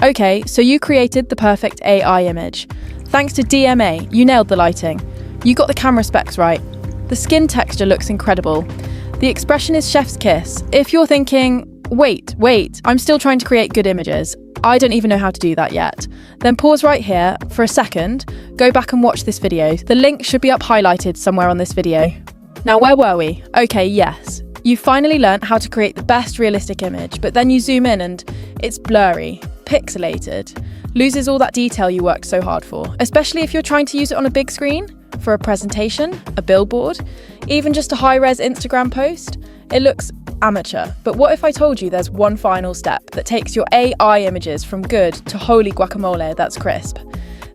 Okay, so you created the perfect AI image. Thanks to DMA, you nailed the lighting. You got the camera specs right. The skin texture looks incredible. The expression is chef's kiss. If you're thinking, wait, I'm still trying to create good images, I don't even know how to do that yet, then pause right here for a second, go back and watch this video. The link should be up highlighted somewhere on this video. Now, where were we? Okay, yes. You finally learnt how to create the best realistic image, but then you zoom in and it's blurry, pixelated, loses all that detail you worked so hard for, especially if you're trying to use it on a big screen, for a presentation, a billboard, even just a high-res Instagram post. It looks amateur, but what if I told you there's one final step that takes your AI images from good to holy guacamole that's crisp?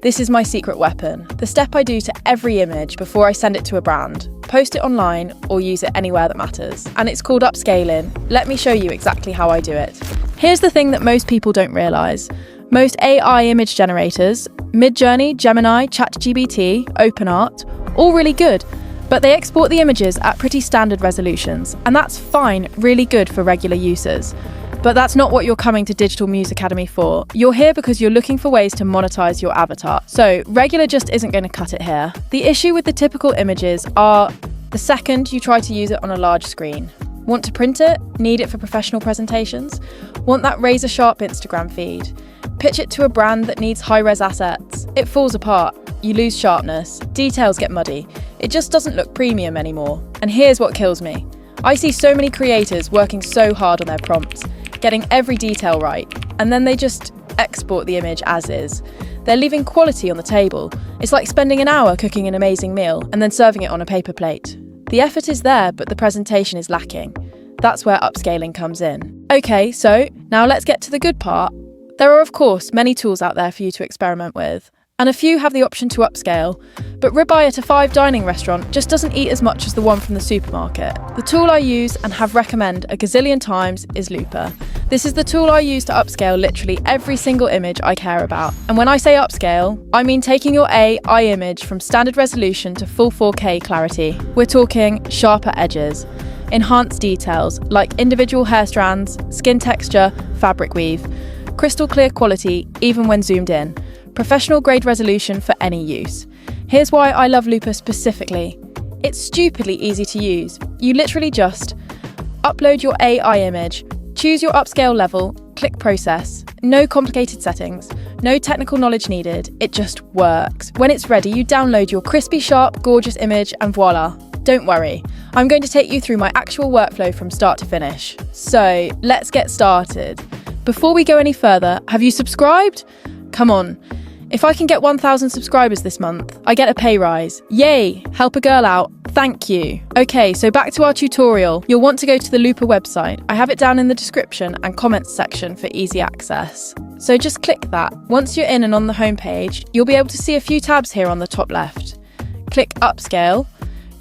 This is my secret weapon, the step I do to every image before I send it to a brand, post it online or use it anywhere that matters. And it's called upscaling. Let me show you exactly how I do it. Here's the thing that most people don't realise. Most AI image generators, Midjourney, Gemini, ChatGPT, OpenArt, all really good, but they export the images at pretty standard resolutions, and that's fine, really good for regular users. But that's not what you're coming to Digital Muse Academy for. You're here because you're looking for ways to monetize your avatar. So regular just isn't going to cut it here. The issue with the typical images are the second you try to use it on a large screen. Want to print it? Need it for professional presentations? Want that razor-sharp Instagram feed? Pitch it to a brand that needs high-res assets. It falls apart. You lose sharpness. Details get muddy. It just doesn't look premium anymore. And here's what kills me. I see so many creators working so hard on their prompts, getting every detail right, and then they just export the image as is. They're leaving quality on the table. It's like spending an hour cooking an amazing meal and then serving it on a paper plate. The effort is there, but the presentation is lacking. That's where upscaling comes in. Okay, so now let's get to the good part. There are, of course, many tools out there for you to experiment with, and a few have the option to upscale, but ribeye at a fine-dining restaurant just doesn't eat as much as the one from the supermarket. The tool I use and have recommend a gazillion times is Lupa. This is the tool I use to upscale literally every single image I care about. And when I say upscale, I mean taking your AI image from standard resolution to full 4K clarity. We're talking sharper edges, enhanced details like individual hair strands, skin texture, fabric weave, crystal clear quality even when zoomed in, professional grade resolution for any use. Here's why I love Lupa specifically. It's stupidly easy to use. You literally just upload your AI image, choose your upscale level, click process. No complicated settings, no technical knowledge needed, it just works. When it's ready, you download your crispy, sharp, gorgeous image and voila. Don't worry, I'm going to take you through my actual workflow from start to finish. So let's get started. Before we go any further, have you subscribed? Come on. If I can get 1,000 subscribers this month, I get a pay rise. Yay! Help a girl out. Thank you. Okay, so back to our tutorial. You'll want to go to the Lupa website. I have it down in the description and comments section for easy access. So just click that. Once you're in and on the homepage, you'll be able to see a few tabs here on the top left. Click Upscale.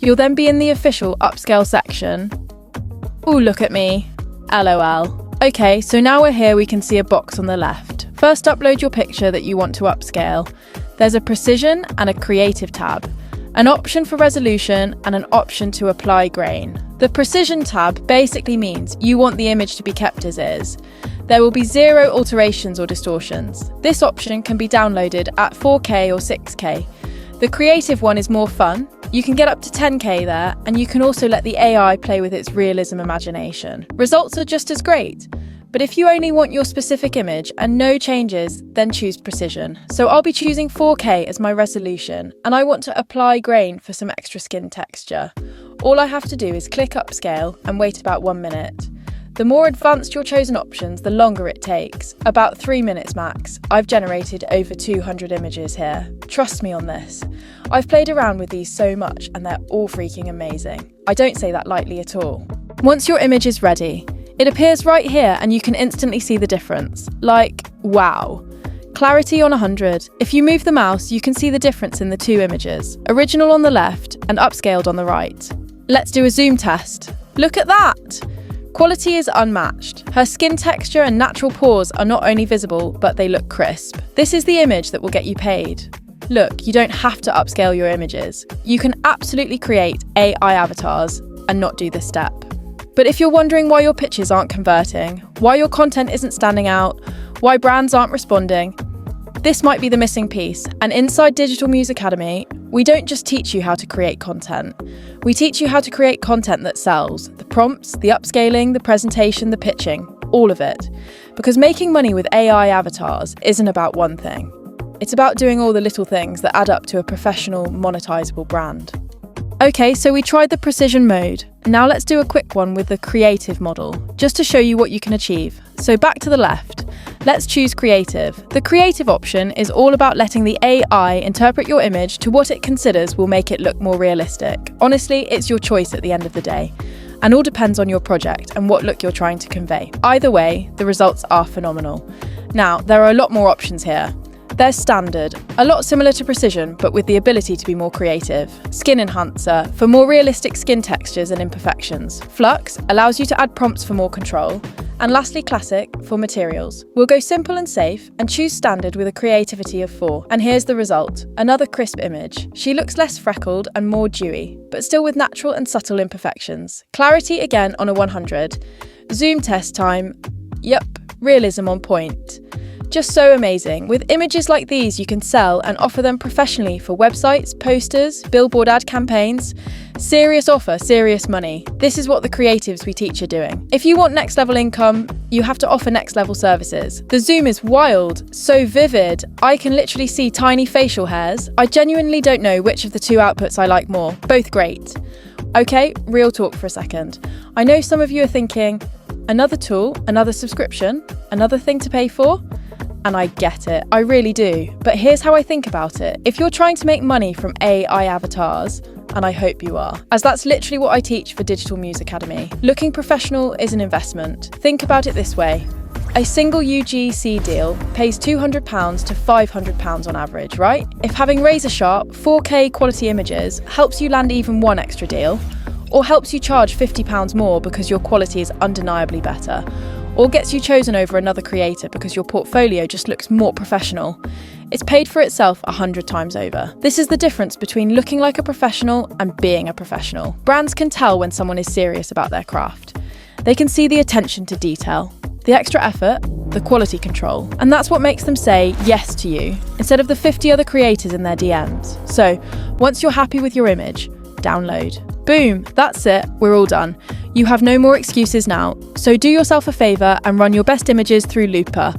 You'll then be in the official Upscale section. Ooh, look at me. LOL. Okay, so now we're here, we can see a box on the left. First, upload your picture that you want to upscale. There's a precision and a creative tab, an option for resolution and an option to apply grain. The precision tab basically means you want the image to be kept as is. There will be zero alterations or distortions. This option can be downloaded at 4K or 6K. The creative one is more fun. You can get up to 10K there, and you can also let the AI play with its realism imagination. Results are just as great. But if you only want your specific image and no changes, then choose precision. So I'll be choosing 4K as my resolution, and I want to apply grain for some extra skin texture. All I have to do is click upscale and wait about 1 minute. The more advanced your chosen options, the longer it takes. About 3 minutes max. I've generated over 200 images here. Trust me on this. I've played around with these so much and they're all freaking amazing. I don't say that lightly at all. Once your image is ready, it appears right here and you can instantly see the difference. Like, wow. Clarity on 100. If you move the mouse, you can see the difference in the two images. Original on the left and upscaled on the right. Let's do a zoom test. Look at that! Quality is unmatched. Her skin texture and natural pores are not only visible, but they look crisp. This is the image that will get you paid. Look, you don't have to upscale your images. You can absolutely create AI avatars and not do this step. But if you're wondering why your pitches aren't converting, why your content isn't standing out, why brands aren't responding. This might be the missing piece, and inside Digital Music Academy, we don't just teach you how to create content. We teach you how to create content that sells. The prompts, the upscaling, the presentation, the pitching, all of it. Because making money with AI avatars isn't about one thing. It's about doing all the little things that add up to a professional, monetizable brand. Okay, so we tried the precision mode. Now let's do a quick one with the creative model, just to show you what you can achieve. So back to the left. Let's choose creative. The creative option is all about letting the AI interpret your image to what it considers will make it look more realistic. Honestly, it's your choice at the end of the day, and all depends on your project and what look you're trying to convey. Either way, the results are phenomenal. Now, there are a lot more options here. There's standard, a lot similar to precision, but with the ability to be more creative. Skin enhancer, for more realistic skin textures and imperfections. Flux allows you to add prompts for more control. And lastly, classic, for materials. We'll go simple and safe and choose standard with a creativity of 4. And here's the result, another crisp image. She looks less freckled and more dewy, but still with natural and subtle imperfections. Clarity again on a 100. Zoom test time, yep, realism on point. Just so amazing. With images like these, you can sell and offer them professionally for websites, posters, billboard ad campaigns. Serious offer, serious money. This is what the creatives we teach are doing. If you want next level income, you have to offer next level services. The zoom is wild, so vivid. I can literally see tiny facial hairs. I genuinely don't know which of the two outputs I like more. Both great. Okay, real talk for a second. I know some of you are thinking, another tool, another subscription, another thing to pay for? And I get it, I really do. But here's how I think about it. If you're trying to make money from AI avatars, and I hope you are, as that's literally what I teach for Digital Music Academy. Looking professional is an investment. Think about it this way. A single UGC deal pays £200 to £500 on average, right? If having razor-sharp 4K quality images helps you land even one extra deal, or helps you charge £50 more because your quality is undeniably better, or gets you chosen over another creator because your portfolio just looks more professional, it's paid for itself 100 times over. This is the difference between looking like a professional and being a professional. Brands can tell when someone is serious about their craft. They can see the attention to detail, the extra effort, the quality control, and that's what makes them say yes to you, instead of the 50 other creators in their DMs. So, once you're happy with your image, download. Boom, that's it, we're all done. You have no more excuses now, so do yourself a favour and run your best images through Lupa.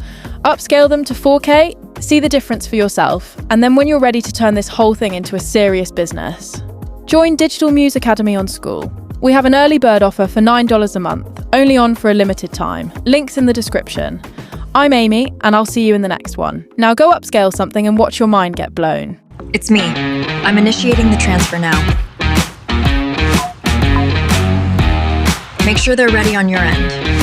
Upscale them to 4K, see the difference for yourself, and then when you're ready to turn this whole thing into a serious business, join Digital Music Academy on School. We have an early bird offer for $9 a month, only on for a limited time. Links in the description. I'm Amy, and I'll see you in the next one. Now go upscale something and watch your mind get blown. It's me. I'm initiating the transfer now. Make sure they're ready on your end.